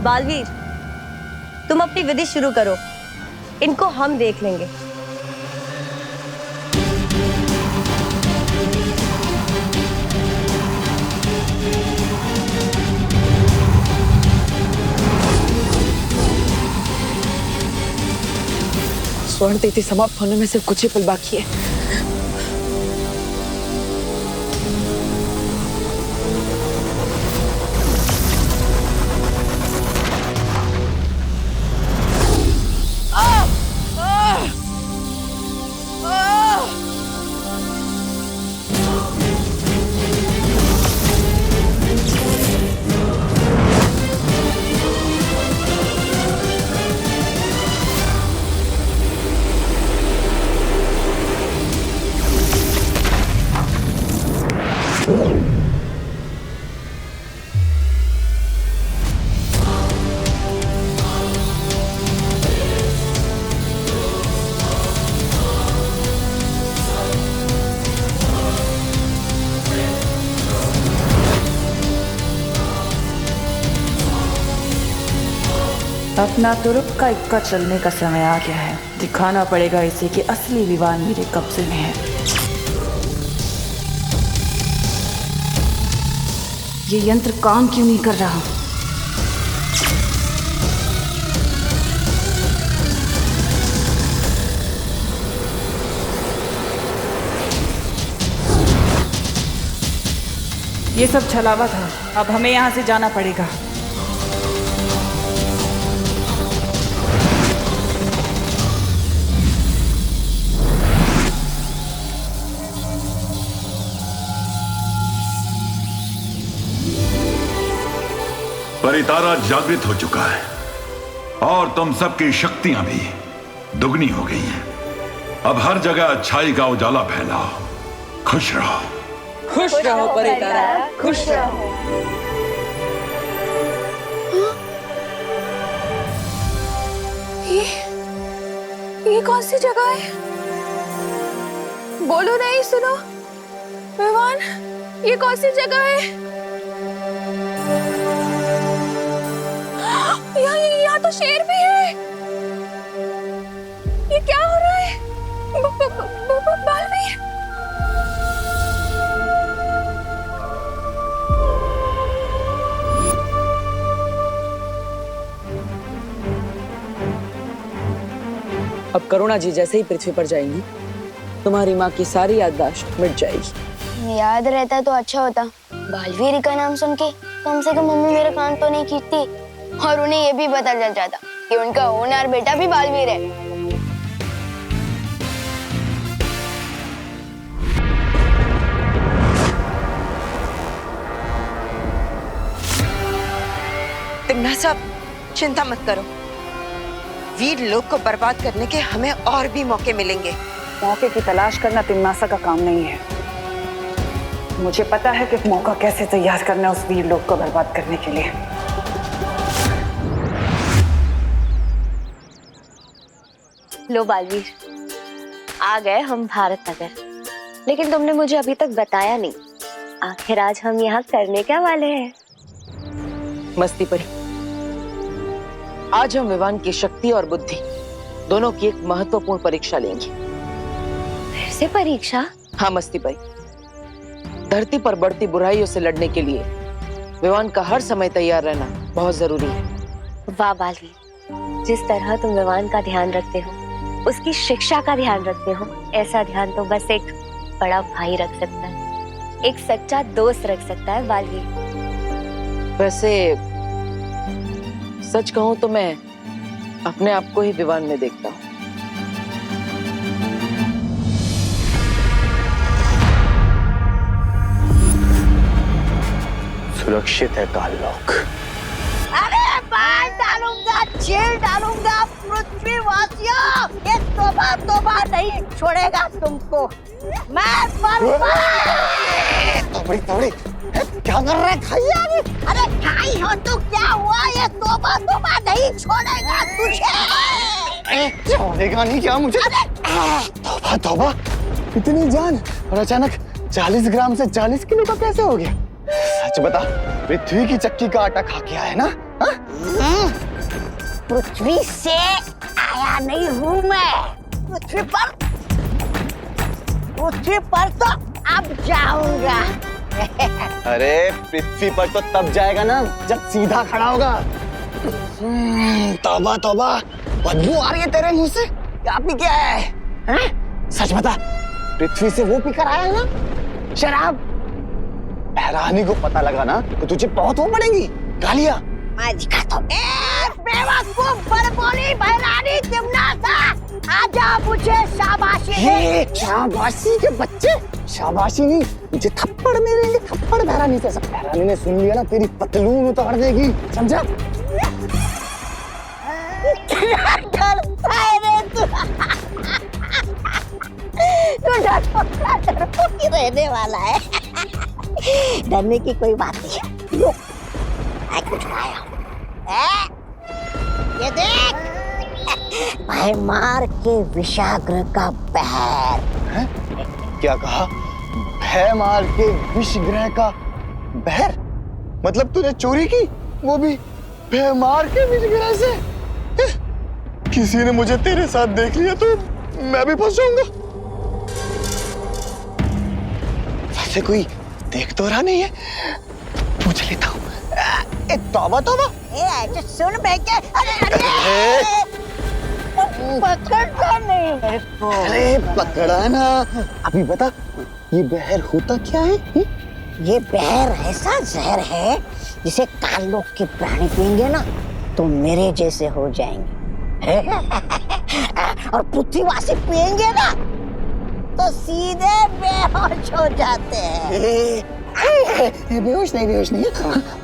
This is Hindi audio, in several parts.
बालवीर, तुम अपनी विधि शुरू करो, इनको हम देख लेंगे। स्वर्ण तिथि समाप्त होने में सिर्फ कुछ ही पल बाकी है। अपना तुरुप का इक्का चलने का समय आ गया है। दिखाना पड़ेगा इसे कि असली विवान मेरे कब्जे में है। ये यंत्र काम क्यों नहीं कर रहा? ये सब छलावा था। अब हमें यहां से जाना पड़ेगा। परितारा जागृत हो चुका है और तुम सबकी शक्तियां भी दुगनी हो गई हैं। अब हर जगह अच्छाई का उजाला फैलाओ। खुश रहो। खुश रहो परितारा, खुश रहो। ये कौन सी जगह है? बोलो नहीं, सुनो विवान, ये कौन सी जगह है? यहाँ तो शेर भी है। ये क्या हो रहा है? बालवीर, अब करुणा जी जैसे ही पृथ्वी पर जाएंगी, तुम्हारी माँ की सारी याददाश्त मिट जाएगी। याद रहता तो अच्छा होता। बालवीर का नाम सुन के कम से कम मम्मी मेरा कान तो नहीं खींचती और उन्हें ये भी पता चल जाता कि उनका होनहार बेटा भी बालवीर है। तिम्ना साहब, चिंता मत करो। वीर लोक को बर्बाद करने के हमें और भी मौके मिलेंगे। मौके की तलाश करना तिम्नासा का काम नहीं है। मुझे पता है कि मौका कैसे तैयार करना उस वीर लोक को बर्बाद करने के लिए। लो बालवीर, आ गए हम भारत नगर। लेकिन तुमने मुझे अभी तक बताया नहीं, आखिर आज हम यहाँ करने क्या वाले हैं? मस्ती परी, आज हम विवान की शक्ति और बुद्धि दोनों की एक महत्वपूर्ण परीक्षा लेंगे। फिर से परीक्षा? हाँ मस्ती परी, धरती पर बढ़ती बुराइयों से लड़ने के लिए विवान का हर समय तैयार रहना बहुत जरूरी है। वाह बालवीर, जिस तरह तुम विवान का ध्यान रखते हो, उसकी शिक्षा का ध्यान रखते हो, ऐसा ध्यान तो बस एक बड़ा भाई रख सकता है, एक सच्चा दोस्त रख सकता है बालवीर। वैसे सच कहूं तो मैं अपने आप को ही विवान में देखता हूँ। सुरक्षित है काललोक। अरे मार डालूंगा, जेल डालूंगा पृथ्वीवासियों। ये तोबा नहीं छोड़ेगा तुमको। मैं तोबड़ी क्या कर रहे खैया? अरे खाई हो तो क्या हुआ? ये तोबा नहीं छोड़ेगा तुझे। छोड़ेगा नहीं क्या मुझे? तोबा इतनी जान और अचानक 40 ग्राम से 40 किलो का कैसे हो गया? सच बता, पृथ्वी की चक्की का आटा खा के आया ना? पृथ्वी से आया नहीं हूँ मैं। पृथ्वी पर तो अब जाऊंगा। अरे पृथ्वी पर तो तब जाएगा ना जब सीधा खड़ा होगा। तौबा तौबा, बदबू आ रही है तेरे मुंह से। क्या पी के आया है? सच बता, पृथ्वी से वो पीकर आया है ना शराब? बहरानी को पता लगा ना तो तुझे बहुत वो पड़ेगी गालियां। मैं दिखाता हूँ। बेवकूफ बड़बोली बहरानी तुमना था। आजा मुझे शाबाशी दे। शाबाशी के बच्चे, शाबाशी नहीं, मुझे थप्पड़ मिलेंगे, थप्पड़ बहरानी से। सब बहरानी ने सुन लिया ना तेरी पतलून उतार देगी, समझा? डरता है रे तू। तू डरपोक रहने वाला है। डरने की कोई बात नहीं है। रुक, मैं कुछ खाया हूँ। ये देख, भयमार के विषाग्र का बहर। क्या कहा? भयमार के विषग्रह का बहर? मतलब तूने चोरी की, वो भी भयमार के विषग्रह से? किसी ने मुझे तेरे साथ देख लिया तो मैं भी फंस जाऊंगा। वैसे कोई देख तो रहा नहीं है, पूछ लेता हूँ। तौबा तौबा, सुन बेटे। अरे पकड़ता नहीं मेरे को। अरे पकड़ा ना। अभी बता, ये बहर होता क्या है? ये बहर ऐसा जहर है जिसे कालोक के प्राणी पिएंगे ना तो मेरे जैसे हो जाएंगे। और पृथ्वीवासी पिएंगे ना तो सीधे बेहोश हो जाते हैं। बेहोश नहीं।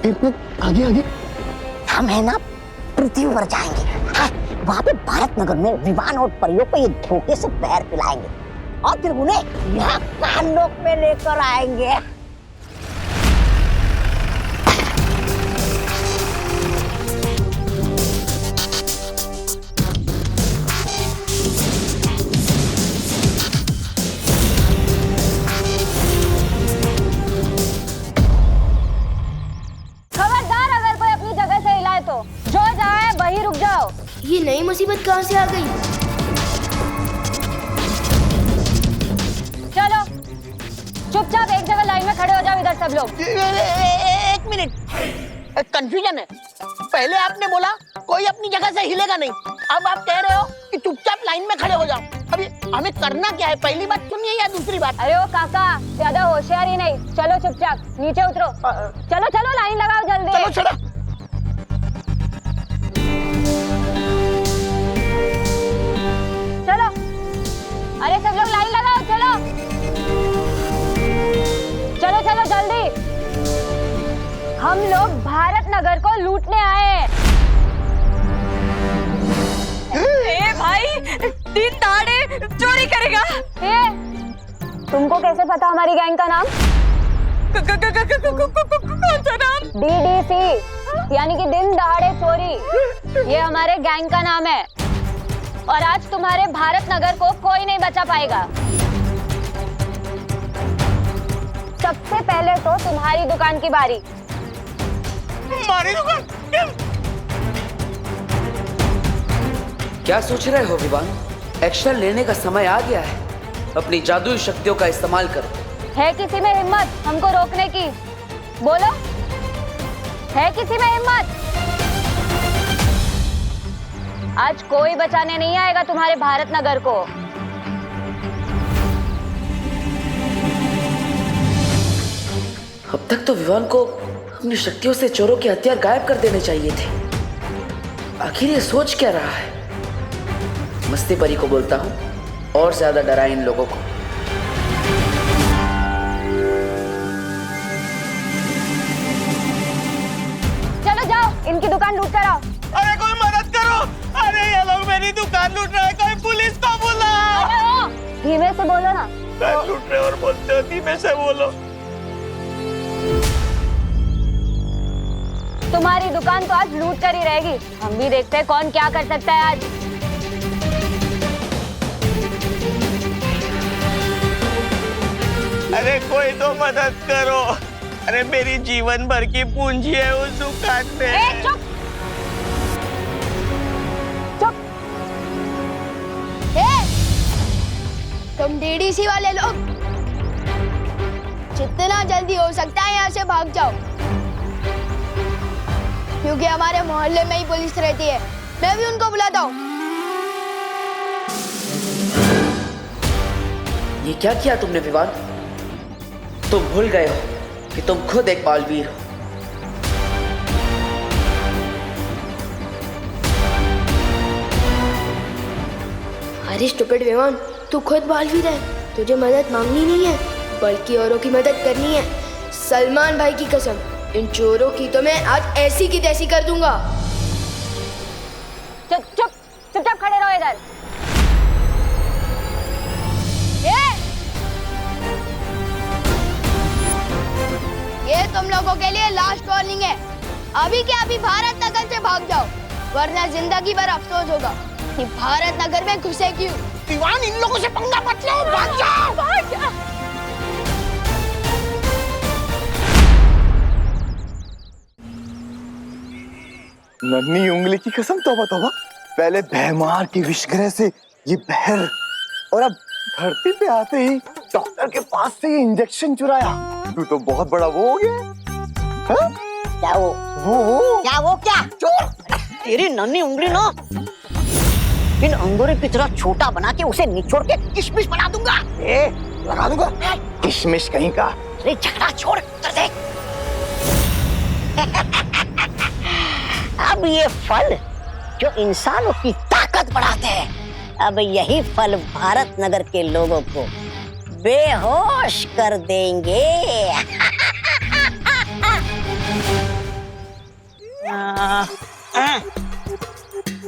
फिर आगे आगे हम है ना पृथ्वी पर जाएंगे। वहाँ पे भारत नगर में विमान और परियों को ये धोखे से पैर पिलाएंगे और फिर उन्हें यहाँ कालोक में लेकर आएंगे। खबरदार, अगर कोई अपनी जगह से हिलाए तो जो जाए वही रुक जाओ। ये नई मुसीबत कहाँ से आ गई? चलो चुपचाप एक जगह लाइन में खड़े हो जाओ, इधर सब लोग। एक मिनट, कंफ्यूजन है। पहले आपने बोला कोई अपनी जगह से हिलेगा नहीं, अब आप कह रहे हो कि चुपचाप लाइन में खड़े हो जाओ। अभी हमें करना क्या है? पहली बात सुनिए या दूसरी बात? अरे ओ काका, ज्यादा होशियारी नहीं। चलो चुपचाप नीचे उतरो। चलो चलो लाइन लगाओ जल्दी। चलो चलो। चलो, अरे सब लोग लाइन लगाओ। चलो चलो चलो जल्दी। हम लोग भारत नगर को लूटने आए। ए भाई, दिन दहाड़े चोरी करेगा। तुमको कैसे पता हमारी गैंग का नाम? कौन सा नाम? DDC, यानी कि दिन दहाड़े चोरी। ये हमारे गैंग का नाम है और आज तुम्हारे भारत नगर को कोई नहीं बचा पाएगा। सबसे पहले तो तुम्हारी दुकान की बारी। हमारी दुकान? क्या सोच रहे हो विवान? एक्शन लेने का समय आ गया है। अपनी जादुई शक्तियों का इस्तेमाल करो। है किसी में हिम्मत हमको रोकने की? बोलो, है किसी में हिम्मत? आज कोई बचाने नहीं आएगा तुम्हारे भारत नगर को। अब तक तो विवान को अपनी शक्तियों से चोरों के हथियार गायब कर देने चाहिए थे। आखिर ये सोच क्या रहा है? मस्ती परी को बोलता हूँ और ज्यादा डराए इन लोगों को। चलो जाओ, इनकी दुकान लूट कर आओ। अरे कोई मदद करो। अरे ये लोग मेरी दुकान लूट रहे हैं, कोई पुलिस को बुलाओ। धीमे से बोलो ना। लूट रहे और बोलते हो धीमे से बोलो। तुम्हारी दुकान तो आज लूट कर ही रहेगी। हम भी देखते हैं कौन क्या कर सकता है आज। अरे कोई तो मदद करो। अरे मेरी जीवन भर की पूंजी है उस दुकान में। चुप। तुम डीडीसी वाले लोग जितना जल्दी हो सकता है यहाँ से भाग जाओ, क्योंकि हमारे मोहल्ले में ही पुलिस रहती है। मैं भी उनको बुलाता हूँ। ये क्या किया तुमने विवान? तुम भूल गए हो कि तुम खुद एक बालवीर हो। अरे स्टूपिड विवान, तू खुद बालवीर है। तुझे मदद मांगनी नहीं है, बल्कि औरों की मदद करनी है। सलमान भाई की कसम, इन चोरों की तो मैं आज ऐसी की तैसी कर दूंगा। चुपचाप खड़े रहो इधर। ये तुम लोगों के लिए लास्ट वार्निंग है। अभी के अभी भारत नगर से भाग जाओ, वरना जिंदगी भर अफसोस होगा कि भारत नगर में घुसे क्यों। दीवान, इन लोगों से पंगा मत लो, भाग जाओ। भाग जाओ। नन्ही उंगली की कसम, तौबा तौबा। पहले भैमार की विषग्रह से ये बहर, और अब धरती पे आते ही डॉक्टर के पास से ये इंजेक्शन चुराया। तू तो बहुत बड़ा वो हो गया। हाँ? क्या वो क्या चोर? तेरी नन्ही उंगली ना इन अंगूरों की तरह छोटा बना के उसे निचोड़ के किशमिश बना दूंगा। लगा दूंगा किशमिश कहीं का। अरे झगड़ा छोड़, तो देख। अब ये फल जो इंसानों की ताकत बढ़ाते हैं, अब यही फल भारत नगर के लोगों को बेहोश कर देंगे।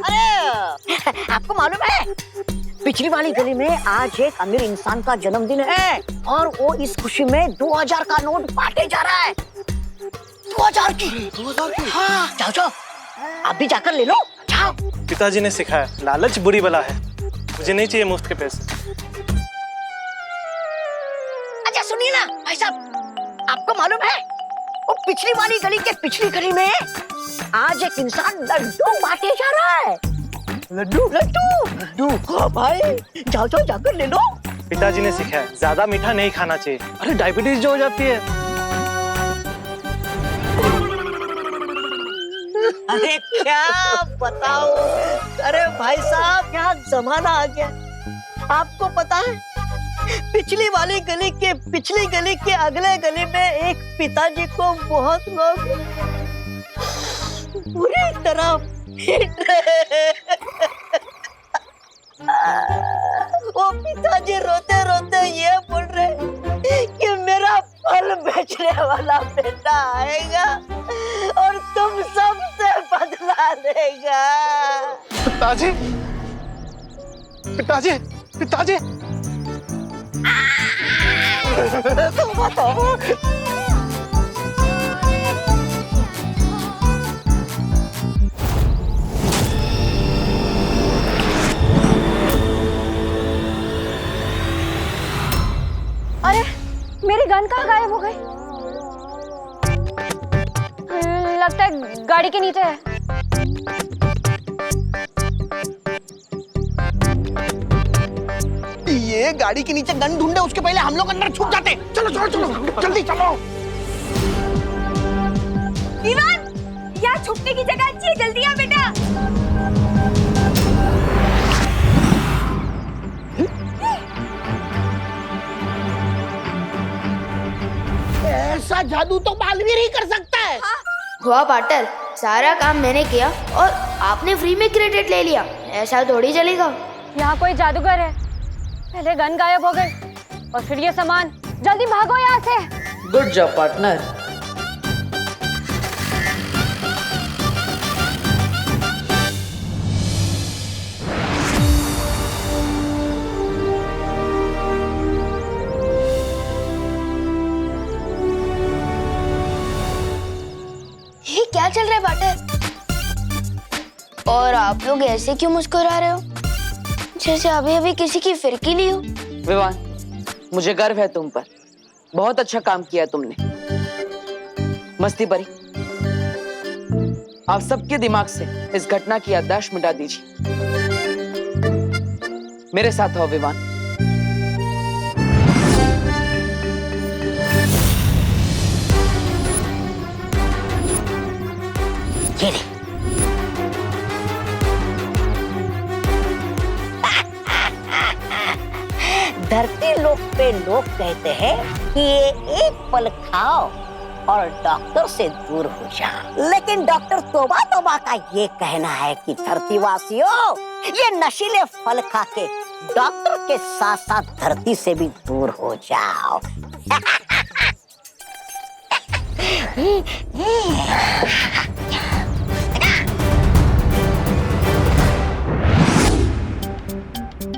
अरे आपको मालूम है, पिछली वाली गली में आज एक अमीर इंसान का जन्मदिन है और वो इस खुशी में 2000 का नोट बांटे जा रहा है। 2000 की? हाँ, जाओ जाओ, आप भी जाकर ले लो, जाओ। पिताजी ने सिखाया, लालच बुरी बला है। मुझे नहीं चाहिए मुफ्त के पैसे। अच्छा सुनिए ना भाई साहब, आपको मालूम है वो पिछली वाली गली के पिछली गली में आज एक इंसान लड्डू बांटे जा रहा है। लड्डू। हाँ भाई, जाओ जाओ जाकर ले लो। पिताजी ने सिखाया, ज्यादा मीठा नहीं खाना चाहिए, अरे डायबिटीज जो हो जाती है। अरे क्या बताओ, अरे भाई साहब क्या जमाना आ गया। आपको पता है, पिछली वाली गली के पिछली गली के अगले गली में एक पिताजी को बहुत लोग पूरी तरह पीट रहे। वो पिताजी रोते रोते ये बोल रहे कि मेरा फल बेचने वाला बेटा आएगा और तुम सबसे बदला लेगा। पिताजी, पिताजी, पिताजी। तुम बताओ। अरे मेरी गन कहाँ गायब हो गई? लगता है गाड़ी के नीचे है। ये गाड़ी के नीचे गन ढूंढे, उसके पहले हम लोग अंदर छुप जाते। चलो चलो चलो, जल्दी चलो। दीवान, यहाँ छुपने की जगह अच्छी है, जल्दी आ बेटा। ऐसा जादू तो बालवीर ही कर सकता है। हुआ पार्टनर, सारा काम मैंने किया और आपने फ्री में क्रेडिट ले लिया। ऐसा थोड़ी चलेगा। यहाँ कोई जादूगर है, पहले गन गायब हो गई और फिर ये सामान। जल्दी भागो यहाँ से। Good job partner. ये क्या चल रहा है पार्टनर? और आप लोग ऐसे क्यों मुस्कुरा रहे हो, जैसे अभी अभी किसी की फिरकी ली हो? विवान, मुझे गर्व है तुम पर। बहुत अच्छा काम किया तुमने। मस्ती परी, आप सबके दिमाग से इस घटना की याददाश्त मिटा दीजिए। मेरे साथ आओ विवान। धरती लोक पे लोग कहते हैं कि ये एक पल खाओ और डॉक्टर से दूर हो जाओ, लेकिन डॉक्टर तोबा तोबा का ये कहना है कि धरतीवासियों, ये नशीले फल खा के डॉक्टर के साथ साथ धरती से भी दूर हो जाओ।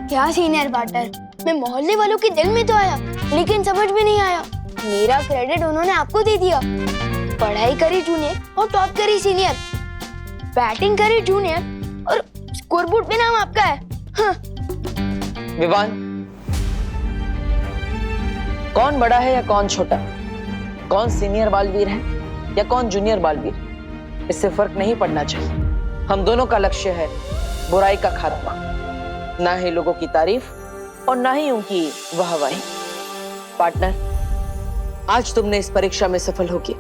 क्या सीनियर पार्टनर, मैं मोहल्ले वालों के दिल में तो आया, लेकिन समझ में नहीं आया। मेरा क्रेडिट उन्होंने आपको दे दिया। पढ़ाई करी जूनियर और टॉप करी सीनियर, बैटिंग करी जूनियर और स्कोरबोर्ड पे नाम आपका है। हाँ। विवान, कौन बड़ा है या कौन छोटा, कौन सीनियर बालवीर है या कौन जूनियर बालवीर, इससे फर्क नहीं पड़ना चाहिए। हम दोनों का लक्ष्य है बुराई का खात्मा, ना ही लोगों की तारीफ और ना ही उनकी वाहवाही। पार्टनर, आज तुमने इस परीक्षा में सफल होके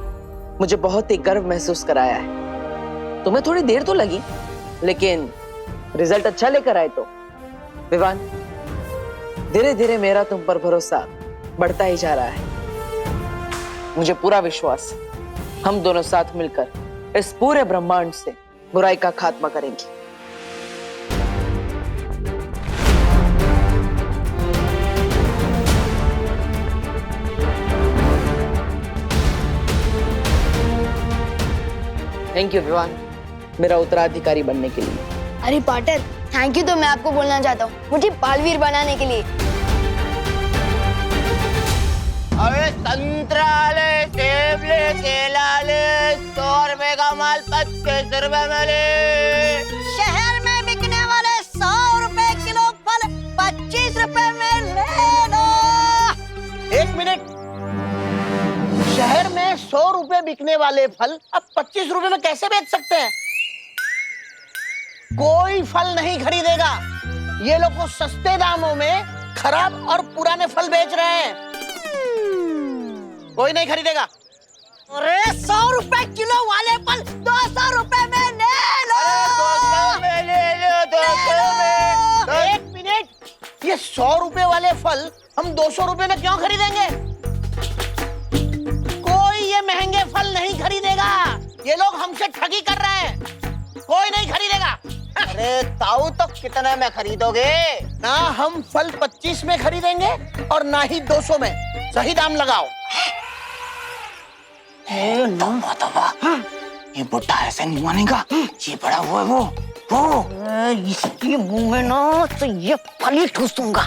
मुझे बहुत ही गर्व महसूस कराया है। तुम्हें थोड़ी देर तो लगी, लेकिन रिजल्ट अच्छा लेकर आए तो। विवान, धीरे धीरे मेरा तुम पर भरोसा बढ़ता ही जा रहा है। मुझे पूरा विश्वास है हम दोनों साथ मिलकर इस पूरे ब्रह्मांड से बुराई का खात्मा करेंगे। थैंक यू विवान, मेरा उत्तराधिकारी बनने के लिए। अरे पार्टनर, थैंक यू तो मैं आपको बोलना चाहता हूँ, मुझे बालवीर बनाने के लिए। अबे संतरा ले, सेब ले, केला ले, 100 रुपए का माल 25 रुपए में ले। शहर में बिकने वाले 100 रुपए किलो फल 25 रुपए में ले लो। एक मिनट, शहर में 100 रुपए बिकने वाले फल अब 25 रुपए में कैसे बेच सकते हैं? कोई फल नहीं खरीदेगा। ये लोग को सस्ते दामों में खराब और पुराने फल बेच रहे हैं। कोई नहीं खरीदेगा। अरे 100 रुपए किलो वाले फल 200 रुपए में ले लो। 200 में ले लो, 200 में। एक मिनट, ये 100 रुपए वाले फल हम 200 रुपए में क्यों खरीदेंगे? कोई ये महंगे फल नहीं खरीदेगा। ये लोग हमसे ठगी कर रहे हैं। कोई नहीं खरीदेगा। अरे ताऊ, तो कितने में खरीदोगे? ना हम फल 25 में खरीदेंगे और ना ही 200 में। सही दाम लगाओ। ये बुढ़ा ऐसे नहीं मानेगा। ये बड़ा वो है वो। इसके मुंह में ना तो ये फल ही ठूस दूंगा,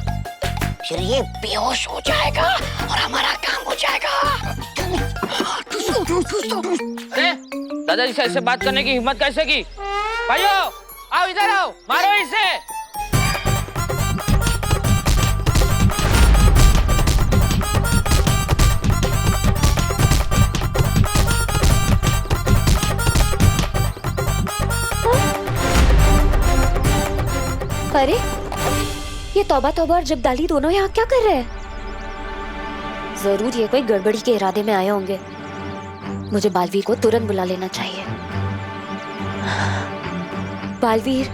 फिर ये बेहोश हो जाएगा और हमारा काम हो जाएगा। अरे दादाजी से ऐसे बात करने की हिम्मत कैसे की? भाइयों, आओ इधर आओ, मारो इसे। अरे ये तौबा तौबा और जगदाली दोनों यहाँ क्या कर रहे हैं? जरूर ये कोई गड़बड़ी के इरादे में आए होंगे। मुझे बालवीर को तुरंत बुला लेना चाहिए। बालवीर,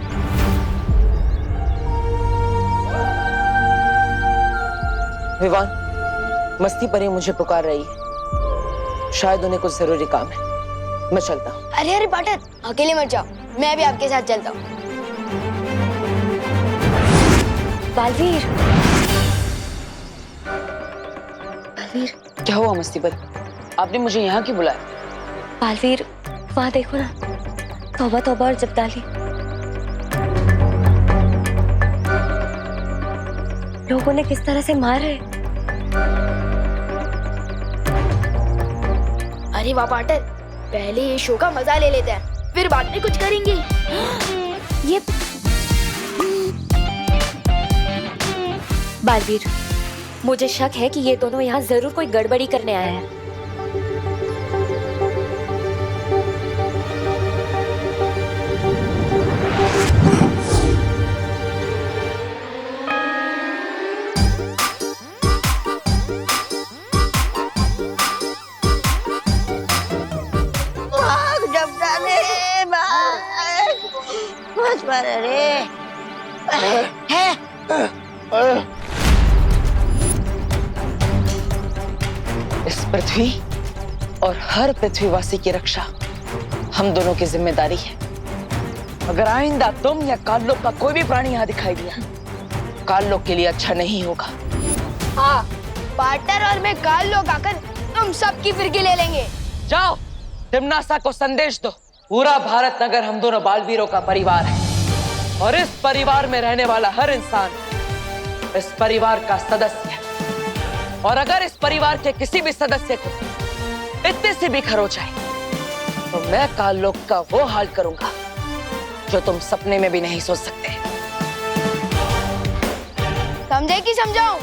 विवान, मस्ती परी मुझे पुकार रही है। शायद उन्हें कुछ जरूरी काम है। मैं चलता हूँ। अरे अरे पार्टनर, अकेले मत जाओ, मैं भी आपके साथ चलता हूँ। बालवीर, बालवीर, क्या हुआ मस्ती परी? आपने मुझे यहाँ क्यों बुलाया? बालवीर, वहाँ देखो ना, तौबा तौबा और जगदाली। लोग उन्हें किस तरह से मार रहे। अरे वाह पार्टनर, पहले ये शो का मजा ले लेते हैं, फिर बाद में कुछ करेंगे। ये बालवीर, मुझे शक है कि ये दोनों यहाँ जरूर कोई गड़बड़ी करने आए हैं। पृथ्वी और हर पृथ्वीवासी की रक्षा हम दोनों की जिम्मेदारी है। अगर आइंदा तुम या काललोक का कोई भी प्राणी यहाँ दिखाई दिया, काललोक के लिए अच्छा नहीं होगा। हाँ, पार्टनर और मैं काल लोग आकर तुम सबकी फिरकी ले लेंगे। जाओ, तिम्नासा को संदेश दो। पूरा भारत नगर हम दोनों बालवीरों का परिवार है और इस परिवार में रहने वाला हर इंसान इस परिवार का सदस्य है। और अगर इस परिवार के किसी भी सदस्य को इतनी सी भी खरोच आए तो मैं काललोक का वो हाल करूंगा जो तुम सपने में भी नहीं सोच सकते। समझे कि समझाऊं?